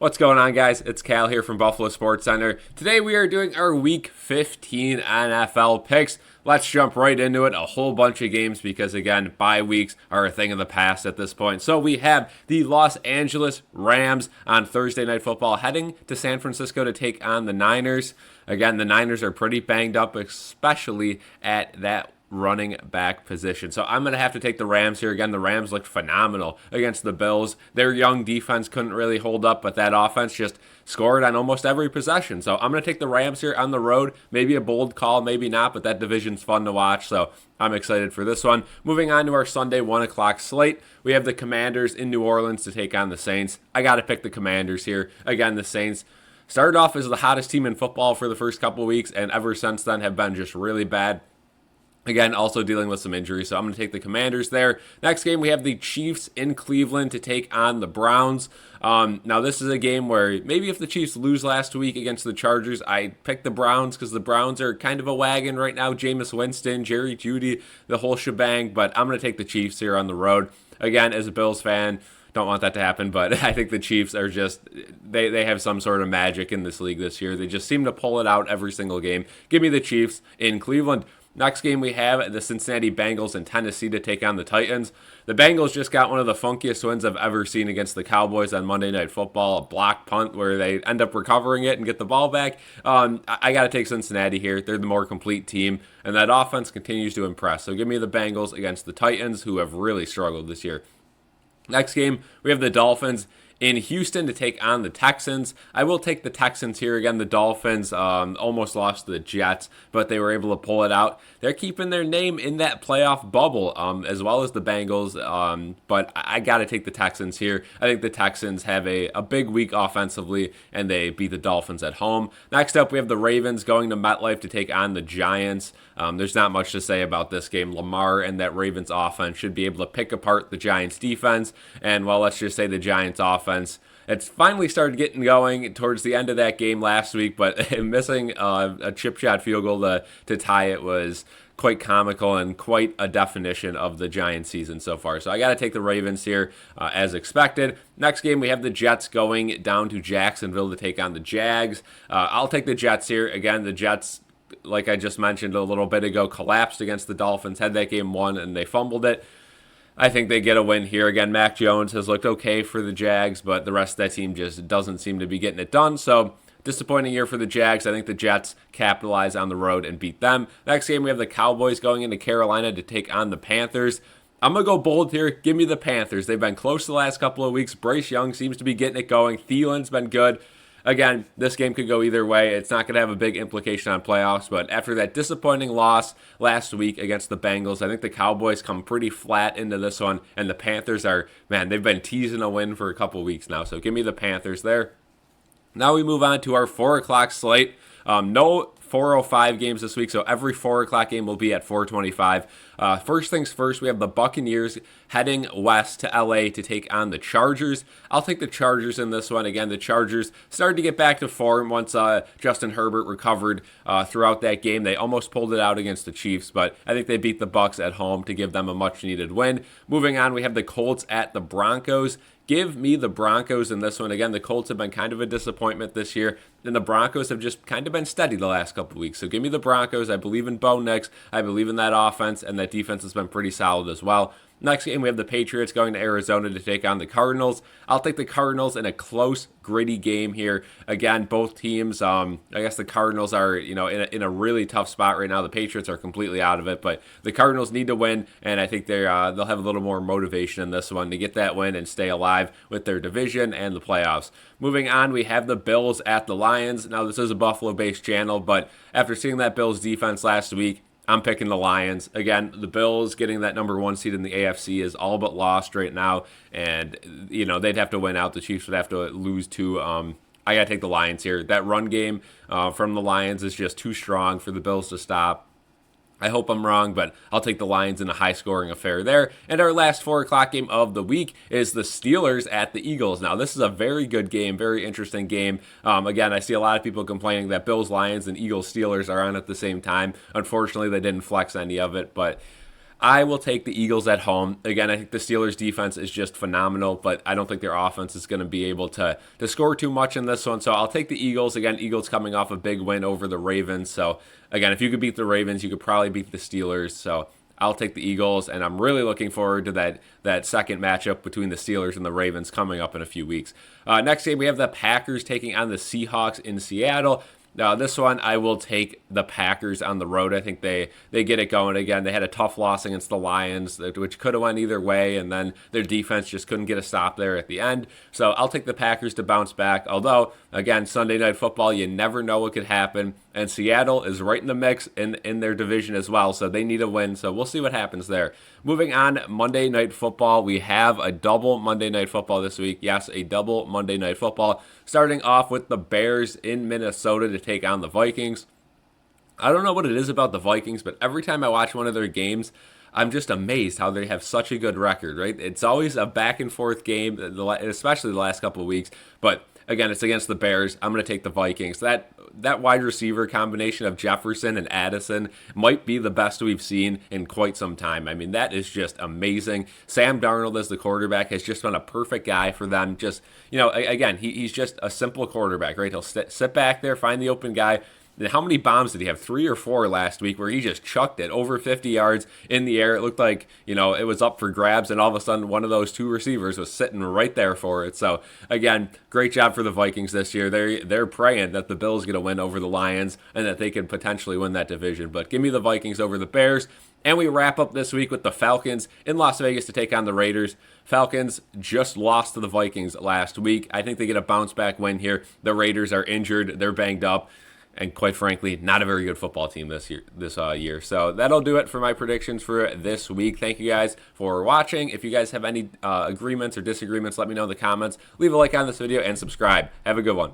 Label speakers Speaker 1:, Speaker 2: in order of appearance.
Speaker 1: What's going on, guys? It's Cal here from Buffalo SportsCenter. Today we are doing our Week 15 NFL picks. Let's jump right into it. A whole bunch of games because, again, bye weeks are a thing of the past at this point. So we have the Los Angeles Rams on Thursday Night Football heading to San Francisco to take on the Niners. Again, the Niners are pretty banged up, especially at that running back position. So I'm going to have to take the Rams here. Again, the Rams looked phenomenal against the Bills. Their young defense couldn't really hold up, but that offense just scored on almost every possession. So I'm going to take the Rams here on the road. Maybe a bold call, maybe not, but that division's fun to watch. So I'm excited for this one. Moving on to our Sunday 1 o'clock slate, we have the Commanders in New Orleans to take on the Saints. I got to pick the Commanders here. Again, the Saints started off as the hottest team in football for the first couple weeks, and ever since then have been just really bad. Again, also dealing with some injuries, so I'm going to take the Commanders there. Next game, we have the Chiefs in Cleveland to take on the Browns. Now, this is a game where maybe if the Chiefs lose last week against the Chargers, I pick the Browns because the Browns are kind of a wagon right now. Jameis Winston, Jerry Jeudy, the whole shebang, but I'm going to take the Chiefs here on the road. Again, as a Bills fan, don't want that to happen, but I think the Chiefs are just, they have some sort of magic in this league this year. They just seem to pull it out every single game. Give me the Chiefs in Cleveland. Next game, we have the Cincinnati Bengals in Tennessee to take on the Titans. The Bengals just got one of the funkiest wins I've ever seen against the Cowboys on Monday Night Football, a block punt where they end up recovering it and get the ball back. I got to take Cincinnati here. They're the more complete team, and that offense continues to impress. So give me the Bengals against the Titans, who have really struggled this year. Next game, we have the Dolphins in Houston to take on the Texans. I will take the Texans here. Again, the Dolphins almost lost to the Jets, but they were able to pull it out. They're keeping their name in that playoff bubble, as well as the Bengals, but I got to take the Texans here. I think the Texans have a big week offensively, and they beat the Dolphins at home. Next up, we have the Ravens going to MetLife to take on the Giants. There's not much to say about this game. Lamar and that Ravens offense should be able to pick apart the Giants defense, and well, let's just say the Giants offense, it's finally started getting going towards the end of that game last week, but missing a chip shot field goal to tie it was quite comical and quite a definition of the Giants season so far. So I got to take the Ravens here as expected. Next game, we have the Jets going down to Jacksonville to take on the Jags. I'll take the Jets here. Again, the Jets, like I just mentioned a little bit ago, collapsed against the Dolphins, had that game won, and they fumbled it. I think they get a win here. Again, Mac Jones has looked okay for the Jags, but the rest of that team just doesn't seem to be getting it done. So, disappointing year for the Jags. I think the Jets capitalize on the road and beat them. Next game, we have the Cowboys going into Carolina to take on the Panthers. I'm going to go bold here. Give me the Panthers. They've been close the last couple of weeks. Bryce Young seems to be getting it going. Thielen's been good. Again, this game could go either way. It's not going to have a big implication on playoffs, but after that disappointing loss last week against the Bengals, I think the Cowboys come pretty flat into this one, and the Panthers are, man, they've been teasing a win for a couple weeks now, so give me the Panthers there. Now we move on to our 4 o'clock slate. No 4:05 games this week, so every 4 o'clock game will be at 4:25. First things first, we have the Buccaneers heading west to LA to take on the Chargers. I'll take the Chargers in this one. Again, the Chargers started to get back to form once Justin Herbert recovered throughout that game. They almost pulled it out against the Chiefs, but I think they beat the Bucs at home to give them a much-needed win. Moving on, we have the Colts at the Broncos. Give me the Broncos in this one. Again, the Colts have been kind of a disappointment this year, and the Broncos have just kind of been steady the last couple of weeks. So give me the Broncos. I believe in Bo Nix. I believe in that offense, and that defense has been pretty solid as well. Next game, we have the Patriots going to Arizona to take on the Cardinals. I'll take the Cardinals in a close, gritty game here. Again, both teams, I guess the Cardinals are, in a really tough spot right now. The Patriots are completely out of it, but the Cardinals need to win, and I think they'll have a little more motivation in this one to get that win and stay alive with their division and the playoffs. Moving on, we have the Bills at the Lions. Now, this is a Buffalo-based channel, but after seeing that Bills defense last week, I'm picking the Lions. Again, the Bills getting that number 1 seed in the AFC is all but lost right now, and they'd have to win out. The Chiefs would have to lose to. I gotta take the Lions here. That run game from the Lions is just too strong for the Bills to stop. I hope I'm wrong, but I'll take the Lions in a high-scoring affair there. And our last 4 o'clock game of the week is the Steelers at the Eagles. Now, this is a very good game, very interesting game. Again, I see a lot of people complaining that Bills, Lions, and Eagles, Steelers are on at the same time. Unfortunately, they didn't flex any of it, but I will take the Eagles at home. Again, I think the Steelers' defense is just phenomenal, but I don't think their offense is going to be able to score too much in this one. So I'll take the Eagles. Again, Eagles coming off a big win over the Ravens. So again, if you could beat the Ravens, you could probably beat the Steelers. So I'll take the Eagles, and I'm really looking forward to that second matchup between the Steelers and the Ravens coming up in a few weeks. Next game, we have the Packers taking on the Seahawks in Seattle. This one, I will take the Packers on the road. I think they get it going again. They had a tough loss against the Lions, which could have went either way, and then their defense just couldn't get a stop there at the end. So I'll take the Packers to bounce back. Although, again, Sunday Night Football, you never know what could happen. And Seattle is right in the mix in their division as well, so they need a win. So we'll see what happens there. Moving on, Monday Night Football. We have a double Monday Night Football this week. Yes, a double Monday Night Football. Starting off with the Bears in Minnesota to take on the Vikings. I don't know what it is about the Vikings, but every time I watch one of their games, I'm just amazed how they have such a good record, right? It's always a back and forth game, especially the last couple of weeks. But again, it's against the Bears. I'm going to take the Vikings. That wide receiver combination of Jefferson and Addison might be the best we've seen in quite some time. I mean, that is just amazing. Sam Darnold as the quarterback has just been a perfect guy for them. Just, again, he's just a simple quarterback, right? He'll sit back there, find the open guy. And how many bombs did he have? 3 or 4 last week where he just chucked it over 50 yards in the air. It looked like, it was up for grabs, and all of a sudden one of those 2 receivers was sitting right there for it. So, again, great job for the Vikings this year. They're praying that the Bills get a win over the Lions and that they could potentially win that division. But give me the Vikings over the Bears. And we wrap up this week with the Falcons in Las Vegas to take on the Raiders. Falcons just lost to the Vikings last week. I think they get a bounce-back win here. The Raiders are injured. They're banged up. And quite frankly, not a very good football team this year. So that'll do it for my predictions for this week. Thank you guys for watching. If you guys have any agreements or disagreements, let me know in the comments. Leave a like on this video and subscribe. Have a good one.